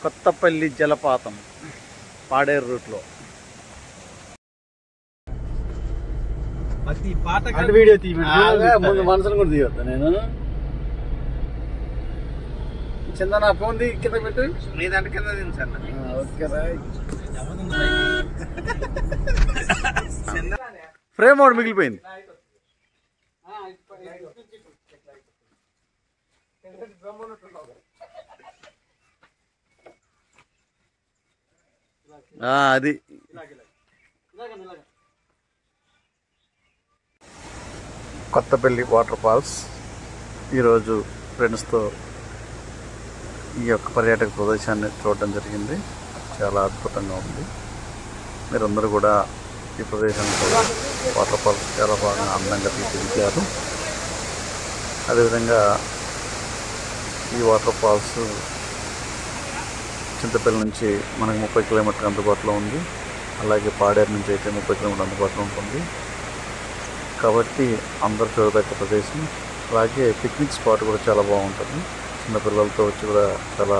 కొత్తపల్లి జలపాతం పాడేరు రూట్లో వీడియో ముందు మనసును కూడా తీయొద్దా నేను చందన ఫోన్ కింద పెట్టు నీ దాంట్లో కింద దించండి. ఓకే ఫ్రేమ్ అవుట్ మిగిలిపోయింది. అది కొత్తపల్లి వాటర్ ఫాల్స్ ఈరోజు ఫ్రెండ్స్తో ఈ యొక్క పర్యాటక ప్రదేశాన్ని చూడడం జరిగింది. చాలా అద్భుతంగా ఉంది. మీరందరూ కూడా ఈ ప్రదేశాన్ని వాటర్ ఫాల్స్ చాలా బాగా అందంగా తీర్చిదిద్దారు. అదేవిధంగా ఈ వాటర్ ఫాల్స్ చింతపల్లి నుంచి మనకు 30 కిలోమీటర్లు అందుబాటులో ఉంది. అలాగే పాడేరు నుంచి అయితే 30 కిలోమీటర్లు అందుబాటులో ఉంటుంది. కాబట్టి అందరు చూడదగ్గ ప్రదేశం. అలాగే పిక్నిక్ స్పాట్ కూడా చాలా బాగుంటుంది. చిన్నపిల్లలతో వచ్చి కూడా చాలా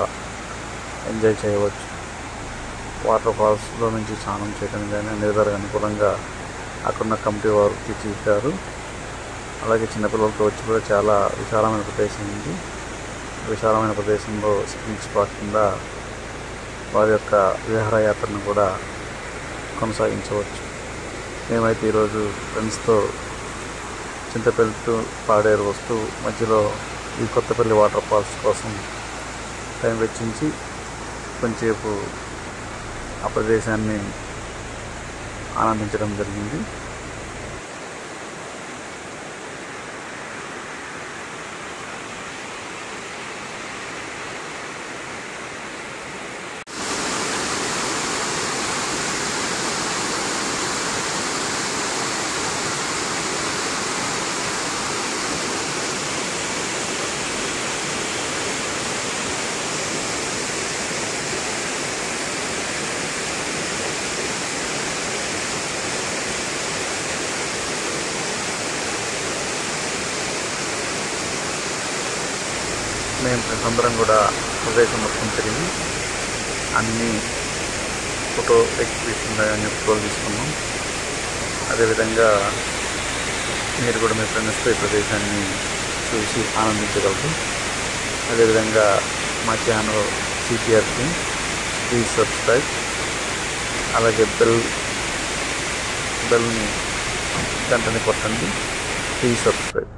ఎంజాయ్ చేయవచ్చు. వాటర్ ఫాల్స్లో నుంచి స్నానం చేయడం కానీ అన్ని అనుకూలంగా అక్కడున్న కమిటీ వారు తీర్చిదిద్దారు. అలాగే చిన్నపిల్లలతో వచ్చి కూడా చాలా విశాలమైన ప్రదేశం ఉంది. విశాలమైన ప్రదేశంలో పిక్నిక్ స్పాట్ కింద వారి యొక్క విహారయాత్రను కూడా కొనసాగించవచ్చు. మేమైతే ఈరోజు ఫ్రెండ్స్తో చింతపల్లి టు పాడేరు వస్తూ మధ్యలో ఈ కొత్తపల్లి వాటర్ ఫాల్స్ కోసం టైం వెచ్చించి కొంచెంసేపు ఆ ప్రదేశాన్ని ఆనందించడం జరిగింది. మేము అందరం కూడా ప్రదేశం మొత్తం తిరిగి అన్ని ఫోటో ఎగ్జిబిషన్ అన్ని ఫోటోలు తీసుకున్నాం. అదేవిధంగా మీరు కూడా మీ ఫ్రెండ్స్తో ఈ ప్రదేశాన్ని చూసి ఆనందించగలరు. అదేవిధంగా మా ఛానల్ సిపిఆర్కి ప్లీజ్ సబ్స్క్రైబ్. అలాగే బెల్ని గంటని కొట్టండి. Please subscribe.